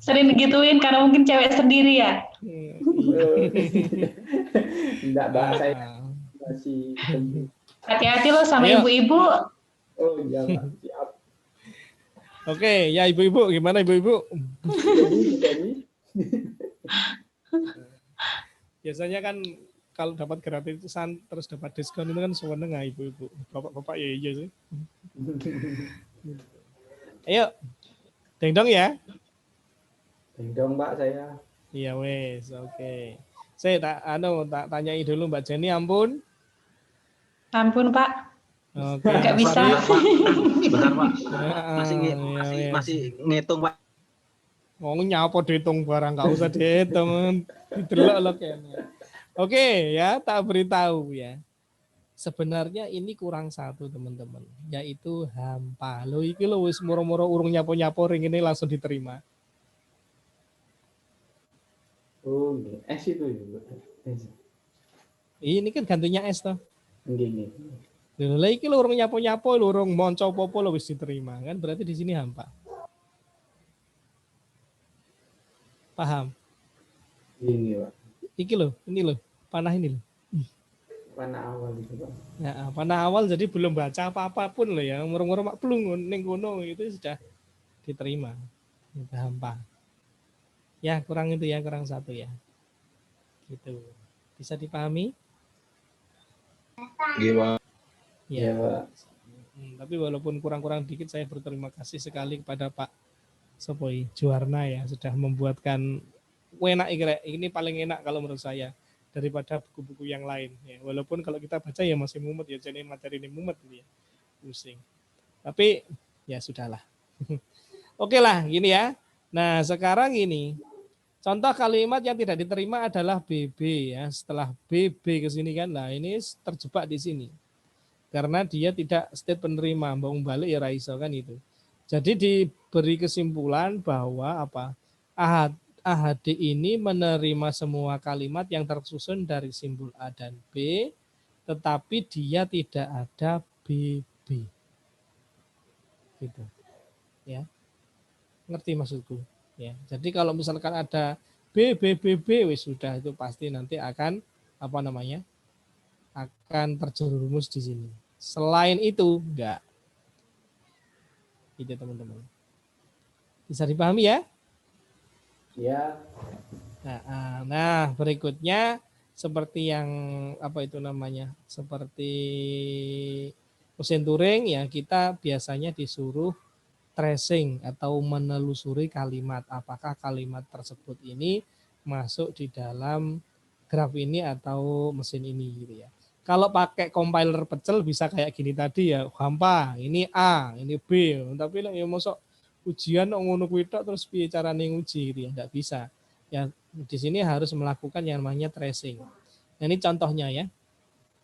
Sering digituin karena mungkin cewek sendiri ya? Enggak, Mbak, saya masih Hati-hati loh sama Ayo. ibu-ibu. Oh iya, Mbak. Siap. Oke, ya ibu-ibu, gimana ibu-ibu? Jenny. Biasanya kan kalau dapat gratisan terus dapat diskon itu kan seneng nggak ibu-ibu. Bapak-bapak ya iya sih. Ayo, dengdong ya. Dong, Mbak, saya. Iya wes, oke. Saya tak tanyai dulu Mbak Jenny, ampun. Ampun Pak, Oke. nggak bisa. Bentar, Pak. Ya, Masih ngitung, Pak. mau nyapa dihitung barang nggak usah dihitung, didelok lo kayaknya. Oke ya, tak beritahu ya. Sebenarnya ini kurang satu teman-teman, yaitu hampa. Lo iki lo wis moro-moro urung nyapo-nyapo ring ini langsung diterima. Oh, S itu ya. S. Ini kan gantinya S toh. Nggih. Lha iki lo urung nyapo-nyapo, lo urung monco popo lo wis diterima kan? Berarti di sini hampa. Paham? Iya, Pak. Iki lo, ini lo, panah ini lo. Panah awal itu, Pak. Ya, panah awal jadi belum baca apa-apa pun lo ya. Murung-murung mak plung ning kono itu sudah diterima. Itu hampa. Ya, kurang itu ya, kurang satu ya. Gitu. Bisa dipahami? Gimana? Iya, Pak. Tapi walaupun kurang-kurang dikit saya berterima kasih sekali kepada Pak Sopoi Juwarna ya sudah membuatkan enak ini paling enak kalau menurut saya daripada buku-buku yang lain ya. Walaupun kalau kita baca ya masih mumet ya, jadi materi ini mumet ya. Pusing. Tapi ya sudahlah. Oke lah, gini ya. Nah, sekarang ini contoh kalimat yang tidak diterima adalah BB ya. Setelah BB ke sini kan, nah ini terjebak di sini. Karena dia tidak state penerima, mau balik ya raiso kan itu. Jadi diberi kesimpulan bahwa apa? AHD ini menerima semua kalimat yang tersusun dari simbol A dan B, tetapi dia tidak ada BB. Gitu. Ya. Ngerti maksudku? Ya. Jadi kalau misalkan ada BB wis sudah itu pasti nanti akan apa namanya? Akan terjerumus di sini. Selain itu enggak. Gitu teman-teman. Bisa dipahami ya? Ya. Nah, berikutnya seperti yang apa itu namanya? Seperti mesin Turing ya, kita biasanya disuruh tracing atau menelusuri kalimat. Apakah kalimat tersebut ini masuk di dalam graf ini atau mesin ini gitu ya. Kalau pakai compiler pecel bisa kayak gini tadi ya, gampang. Ini A, ini B. Tapi ya mosok ujian ngono kuwi tok terus piye carane nguji gitu ya, enggak bisa. Ya di sini harus melakukan yang namanya tracing. Nah, ini contohnya ya.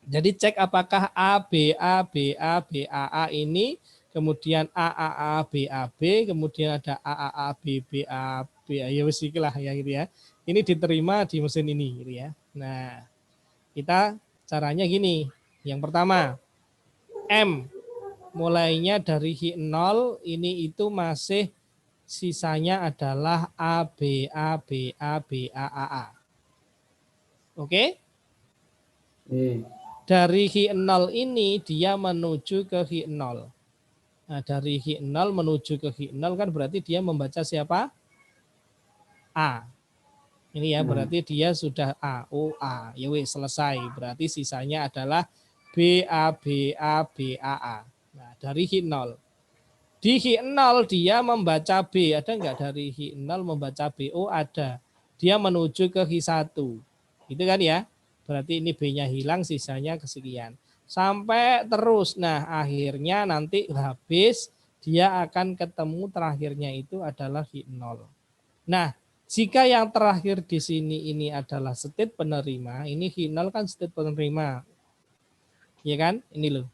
Jadi cek apakah A, B, A, B, A, B, A, A ini, kemudian A, A, A, B, A, B, kemudian ada A, A, A, B, B, A, B, ya wis iki lah ya gitu ya. Ini diterima di mesin ini gitu ya. Nah, kita caranya gini. Yang pertama, M mulainya dari Hi0 ini itu masih sisanya adalah A, B, A, B, A, B, A, A, A. Oke? Dari Hi0 ini dia menuju ke Hi0. Nah, dari Hi0 menuju ke Hi0 kan berarti dia membaca siapa? A. Ini ya berarti dia sudah A, O, A. Ya wis selesai. Berarti sisanya adalah B, A, B, A, B, A, A. Nah, dari Hi0. Di Hi0 dia membaca B. Ada enggak dari Hi0 membaca B? Oh, ada. Dia menuju ke Hi1. Gitu kan ya? Berarti ini B-nya hilang, sisanya kesekian. Sampai terus. Nah, akhirnya nanti habis dia akan ketemu terakhirnya itu adalah Hi0. Nah, jika yang terakhir di sini ini adalah state penerima, ini Hi0 kan state penerima. Ya kan? Ini loh.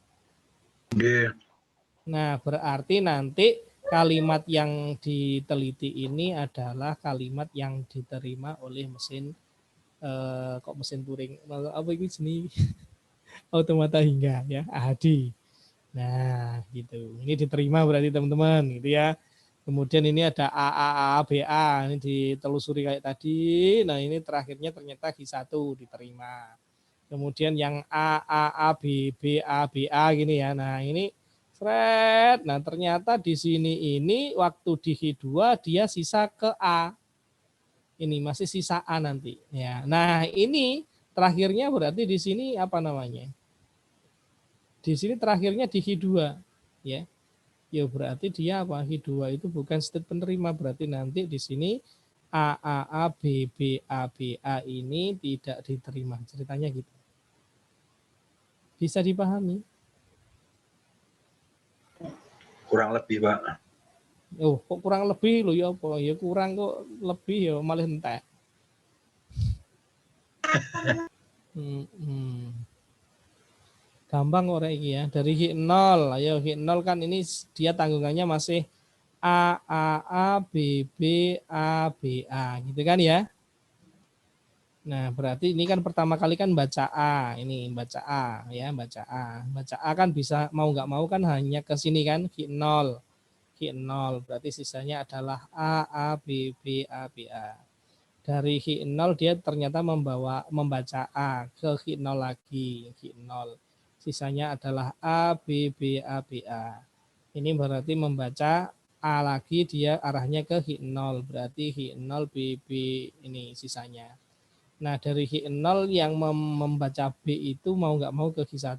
Nah, berarti nanti kalimat yang diteliti ini adalah kalimat yang diterima oleh mesin kok mesin Turing apa itu jenis automata hingga ya AHD. Nah, gitu. Ini diterima berarti teman-teman gitu ya. Kemudian ini ada AAABA, ini ditelusuri kayak tadi. Nah, ini terakhirnya ternyata Hi1 diterima. Kemudian yang AAABBABA gini ya. Nah, ini Fred. Nah, ternyata di sini ini waktu di Hi2 dia sisa ke A. Ini masih sisa A nanti ya. Nah, ini terakhirnya berarti di sini apa namanya? Di sini terakhirnya di Hi2 ya. Ya berarti dia apa? Hi2 itu bukan state penerima, berarti nanti di sini AAABBABA ini tidak diterima. Ceritanya gitu. Bisa dipahami? Kurang lebih, Pak. Oh, kok kurang lebih lo ya apa? Ya kurang kok lebih ya malah entek. Gampang kok iki ya. Dari Hi0, ayo Hi0 kan ini dia tanggungannya masih A A A B B A B A gitu kan ya. Nah, berarti ini kan pertama kali kan baca A, ini baca A ya, baca A. Baca A kan bisa mau nggak mau kan hanya ke sini kan Hi0. Hi0 berarti sisanya adalah A A B B A B A. Dari Hi0 dia ternyata membaca A ke Hi0 lagi, Hi0. Sisanya adalah A, B, B, A, B, A. Ini berarti membaca A lagi, dia arahnya ke Hi0. Berarti Hi0, B, B, ini sisanya. Nah, dari Hi0 yang membaca B itu mau nggak mau ke Hi1.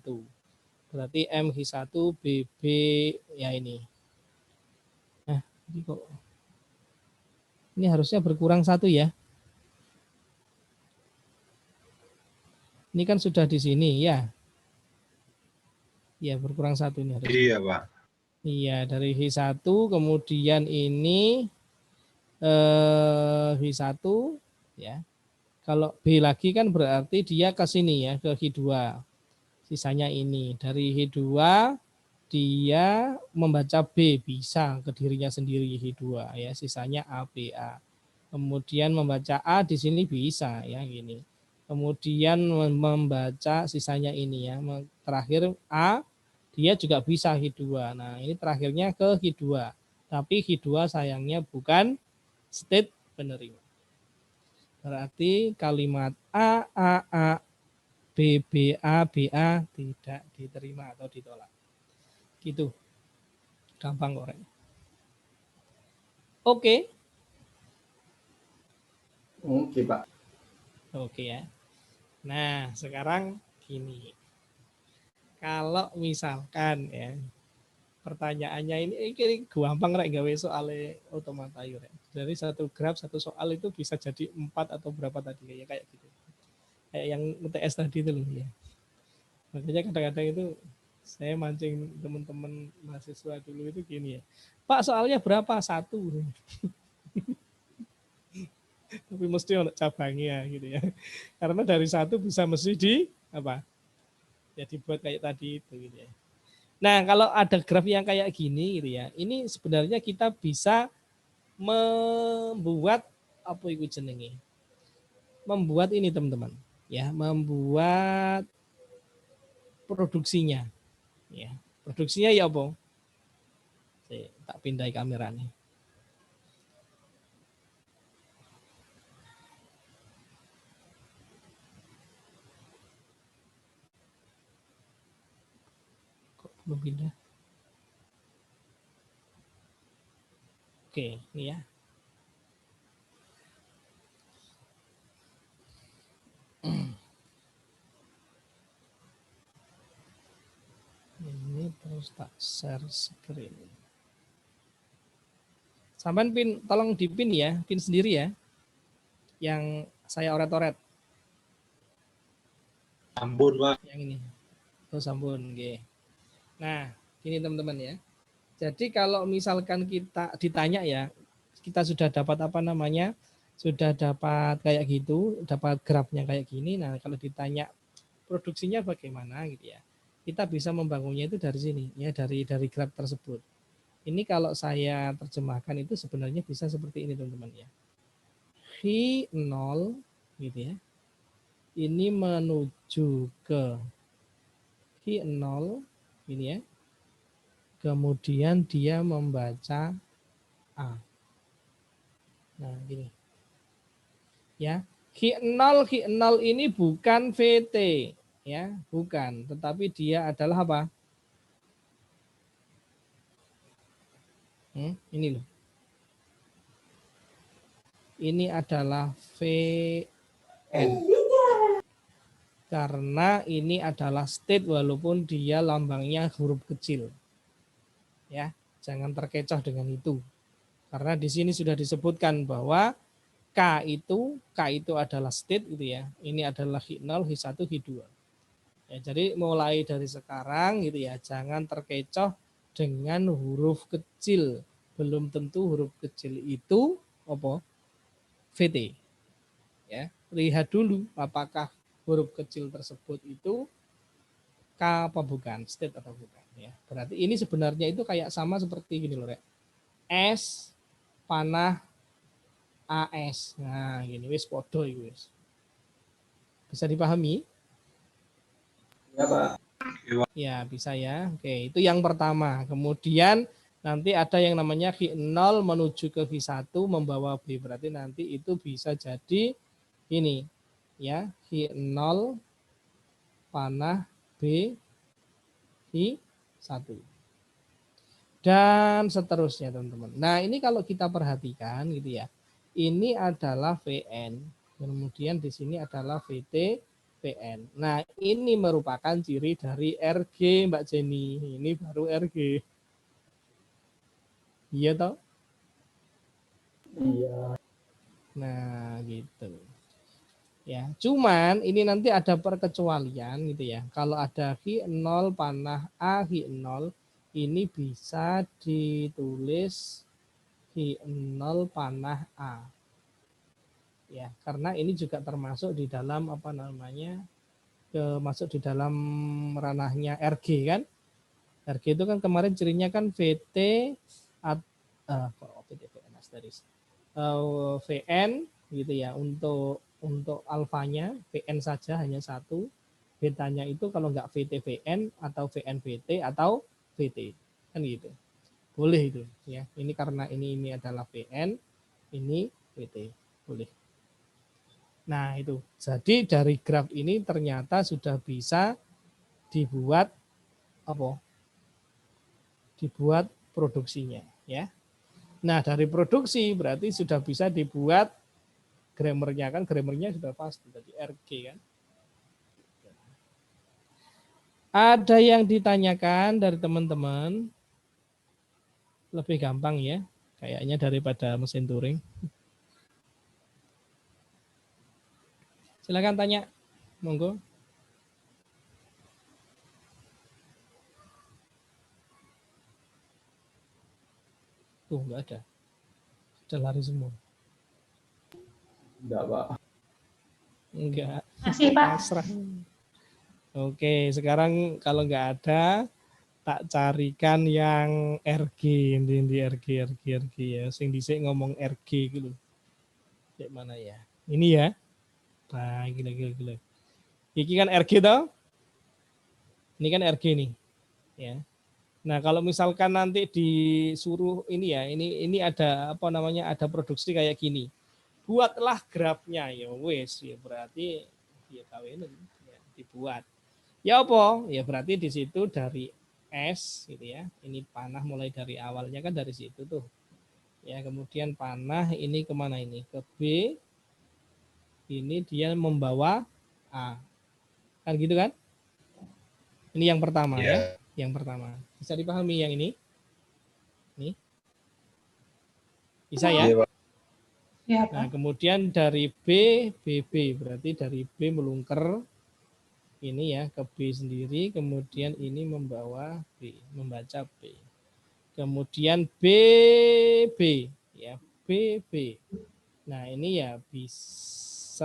Berarti M Hi1, B, B, ya ini. Nah, ini kok. Ini harusnya berkurang 1 ya. Ini kan sudah di sini ya. Ya, berkurang 1 ini harus. Iya, Pak. Iya, dari Hi1 kemudian ini Hi1 ya. Kalau B lagi kan berarti dia ke sini ya, ke Hi2. Sisanya ini. Dari Hi2 dia membaca B bisa ke dirinya sendiri Hi2 ya, sisanya A B A. Kemudian membaca A di sini bisa ya gini. Kemudian membaca sisanya ini ya. Terakhir A dia juga bisa Hi2. Nah, ini terakhirnya ke Hi2. Tapi Hi2 sayangnya bukan state penerima. Berarti kalimat A B B A B A tidak diterima atau ditolak. Gitu. Gampang kok. Oke. Oke, Pak. Oke ya. Nah, sekarang gini. Kalau misalkan ya pertanyaannya ini gampang rek gawe soalnya otomata yo rek. Dari satu graf satu soal itu bisa jadi 4 atau berapa tadi ya kayak gitu. Kayak yang UTS tadi itu loh ya. Makanya kadang-kadang itu saya mancing teman-teman mahasiswa dulu itu gini ya. Pak soalnya berapa? 1. Tapi mesti ada cabangnya gitu ya. Karena dari 1 bisa mesti di apa? Ya dibuat kayak tadi itu gitu ya. Nah, kalau ada graf yang kayak gini gitu ya. Ini sebenarnya kita bisa membuat apa itu jenenge? Membuat ini teman-teman, ya, membuat produksinya. Ya, produksinya ya apa? Saya tak pindah kameranya. Kok belum pindah? Oke, ini ya. Ini terus tak share screen. Sampai pin, tolong dipin ya, pin sendiri ya. Yang saya oret-oret. Ampun, Pak. Yang ini. Oh, sampun, oke. Nah, gini teman-teman ya. Jadi kalau misalkan kita ditanya ya, kita sudah dapat apa namanya? Sudah dapat kayak gitu, dapat grafnya kayak gini. Nah, kalau ditanya produksinya bagaimana gitu ya. Kita bisa membangunnya itu dari sini ya, dari graf tersebut. Ini kalau saya terjemahkan itu sebenarnya bisa seperti ini teman-teman ya. I0 gitu ya. Ini menuju ke I0 ini ya. Kemudian dia membaca A. Nah, gini. Ya. Q0 ini bukan VT ya, bukan, tetapi dia adalah apa? Ini loh. Ini adalah VN. Karena ini adalah state walaupun dia lambangnya huruf kecil. Ya, jangan terkecoh dengan itu. Karena di sini sudah disebutkan bahwa K itu adalah state gitu ya. Ini adalah H0, H1, H2. Ya, jadi mulai dari sekarang gitu ya, jangan terkecoh dengan huruf kecil. Belum tentu huruf kecil itu apa? VT. Ya, lihat dulu apakah huruf kecil tersebut itu K apa bukan, state atau bukan ya. Berarti ini sebenarnya itu kayak sama seperti gini loh, Rek. S panah AS. Nah, gini wis podo iki wis. Bisa dipahami? Ya, Pak. Ya, bisa ya. Oke, itu yang pertama. Kemudian nanti ada yang namanya Q0 menuju ke Q1 membawa B. Berarti nanti itu bisa jadi ini ya, Q0 panah B Q1. Dan seterusnya, teman-teman. Nah, ini kalau kita perhatikan gitu ya. Ini adalah VN. Kemudian di sini adalah VT PN. Nah, ini merupakan ciri dari RG, Mbak Jenny. Ini baru RG. Iya toh? Iya. Nah, gitu. Ya, cuman ini nanti ada perkecualian gitu ya. Kalau ada Q0 panah A Q0 ini bisa ditulis Q0 panah A. Ya, karena ini juga termasuk di dalam apa namanya? Masuk di dalam ranahnya RG kan. RG itu kan kemarin cirinya kan VT VN gitu ya, untuk alfanya VN saja hanya satu, betanya itu kalau nggak VT VN atau VN VT atau VT kan gitu, boleh itu ya. Ini karena ini adalah VN, ini VT, boleh. Nah itu, jadi dari graf ini ternyata sudah bisa dibuat apa? Dibuat produksinya ya. Nah dari produksi berarti sudah bisa dibuat grammarnya, kan grammarnya sudah pasti tadi RG kan. Ada yang ditanyakan dari teman-teman? Lebih gampang ya, kayaknya daripada mesin Turing. Silakan tanya, monggo. Tuh nggak ada, sudah lari semua. Enggak, Pak. Enggak, Masih, Pak. pasrah. Oke, sekarang kalau nggak ada, tak carikan yang RG, di RG ya. Sing dhisik ngomong RG gitu. Cek mana ya? Ini ya. Nah, gila. Iki kan RG toh? Ini kan RG nih, ya. Nah, kalau misalkan nanti disuruh ini ya, ini ada apa namanya? Ada produksi kayak gini. Buatlah grafnya ya wes, ya berarti ya kawin ya, dibuat. Ya apa? Ya berarti di situ dari S gitu ya. Ini panah mulai dari awalnya kan dari situ tuh. Ya, kemudian panah ini kemana ini? Ke B. Ini dia membawa A. Kan gitu kan? Ini yang pertama ya. Yang pertama. Bisa dipahami yang ini? Nih. Bisa ya? Iya, Pak. Ya, Nah, Pak. kemudian dari B, BB. Berarti dari B melungker ini ya ke B sendiri, kemudian ini membawa B, membaca B. Kemudian BB ya, BB. Nah, ini ya bisa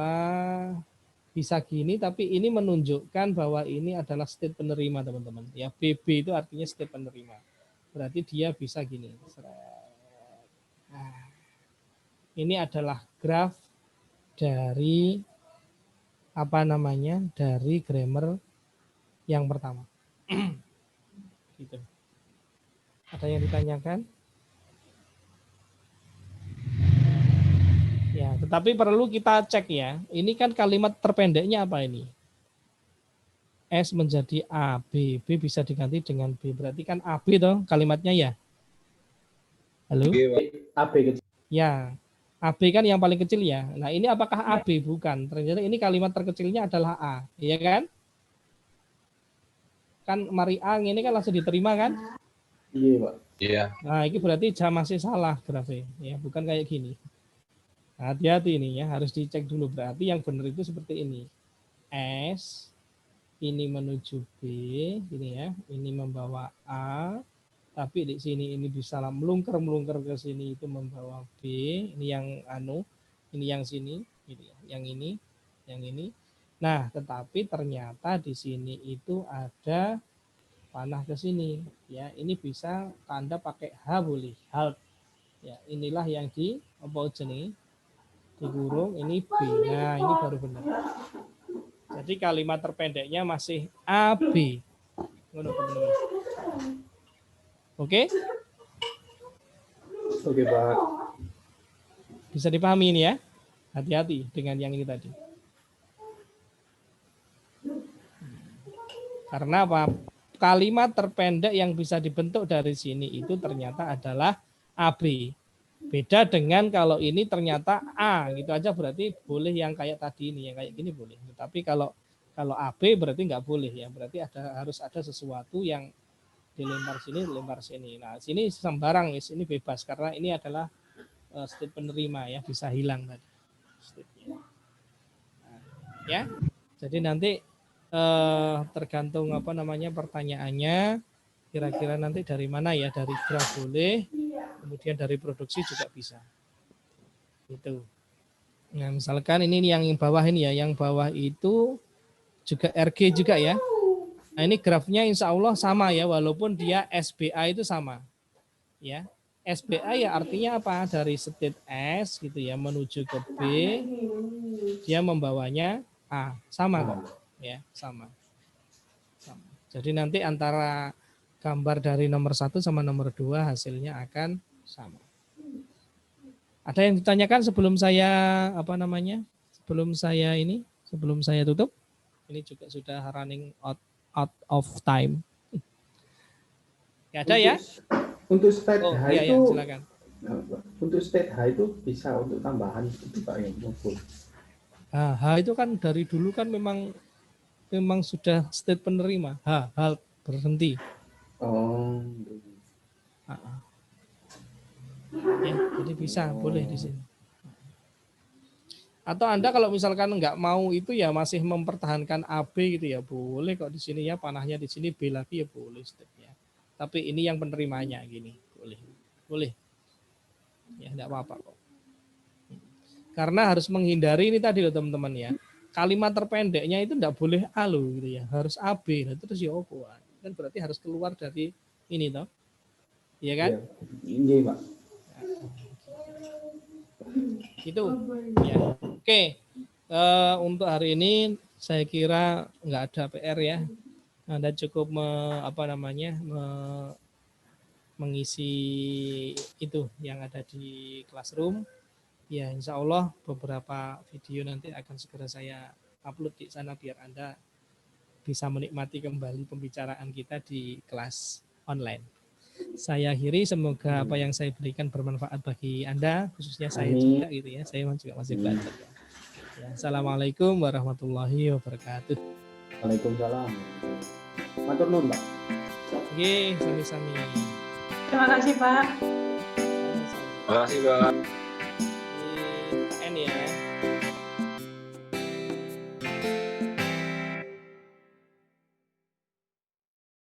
gini, tapi ini menunjukkan bahwa ini adalah state penerima, teman-teman. Ya, BB itu artinya state penerima. Berarti dia bisa gini. Nah, ini adalah graf dari apa namanya? Dari grammar yang pertama. Gitu. Ada yang ditanyakan? Ya, tetapi perlu kita cek ya. Ini kan kalimat terpendeknya apa ini? S menjadi A, B. B bisa diganti dengan B. Berarti kan AB toh kalimatnya ya? Halo? Iya, Pak. AB kecil. Ya. AB kan yang paling kecil ya. Nah, ini apakah AB? Bukan. Ternyata ini kalimat terkecilnya adalah A. Iya kan? Kan Mari A ini kan langsung diterima kan? Iya, Pak. Iya. Nah, ini berarti masih salah grafnya. Ya, bukan kayak gini. Hati-hati ini ya, harus dicek dulu. Berarti yang benar itu seperti ini. S, ini menuju B, ini ya, ini membawa A, tapi di sini ini bisa melungker ke sini itu membawa B, ini yang ini yang sini, gitu ya, yang ini. Nah, tetapi ternyata di sini itu ada panah ke sini, ya, ini bisa tanda pakai H boleh, halt, ya, inilah yang di apa jenis digurung ini B. Nah, ini baru benar. Jadi kalimat terpendeknya masih AB. Oke? Oke, Pak. Bisa dipahami ini ya? Hati-hati dengan yang ini tadi. Karena apa? Kalimat terpendek yang bisa dibentuk dari sini itu ternyata adalah AB. Beda dengan kalau ini ternyata A, gitu aja berarti boleh yang kayak tadi ini, yang kayak gini boleh. Tapi kalau AB berarti nggak boleh ya, berarti harus ada sesuatu yang dilempar sini. Nah, sini sembarang, ini bebas karena ini adalah state penerima ya, bisa hilang tadi. Nah, ya, jadi nanti tergantung apa namanya pertanyaannya, kira-kira nanti dari mana ya, dari graf boleh. Kemudian dari produksi juga bisa. Gitu. Nah, misalkan ini yang bawah ini ya, yang bawah itu juga RG juga ya. Nah, ini grafnya insya Allah sama ya, walaupun dia SBA itu sama. Ya, SBA ya artinya apa? Dari state S gitu ya menuju ke B, dia membawanya A, sama kok. Ya, sama. Jadi nanti antara gambar dari nomor 1 sama nomor 2 hasilnya akan sama. Ada yang ditanyakan sebelum saya Sebelum saya tutup. Ini juga sudah running out of time. Ya ada ya? Untuk state H iya, itu ya, silakan. Untuk state H itu bisa untuk tambahan itu Pak yang ngumpul. H itu kan dari dulu kan memang sudah state penerima. Halt, berhenti. Oh. Ya, jadi bisa, boleh di sini. Atau Anda kalau misalkan nggak mau itu ya masih mempertahankan AB gitu ya, boleh kok di sini ya, panahnya di sini B lagi ya boleh stepnya. Tapi ini yang penerimanya gini, boleh. Boleh. Ya, enggak apa-apa kok. Karena harus menghindari ini tadi loh teman-teman ya. Kalimat terpendeknya itu enggak boleh A loh gitu ya, harus AB. Nah, terus ya opo? Kan berarti harus keluar dari ini toh. Iya kan? Iya, iya Pak. Itu ya. Oke. Untuk hari ini saya kira nggak ada PR ya. Anda cukup mengisi itu yang ada di Classroom. Ya, insya Allah beberapa video nanti akan segera saya upload di sana biar Anda bisa menikmati kembali pembicaraan kita di kelas online. Saya akhiri, semoga apa yang saya berikan bermanfaat bagi Anda, khususnya saya juga gitu ya. Saya juga masih belajar ya. Assalamualaikum warahmatullahi wabarakatuh. Waalaikumsalam. Matur nuwun, Pak. Oke, sami-sami. Terima kasih Pak. Terima kasih, Pak.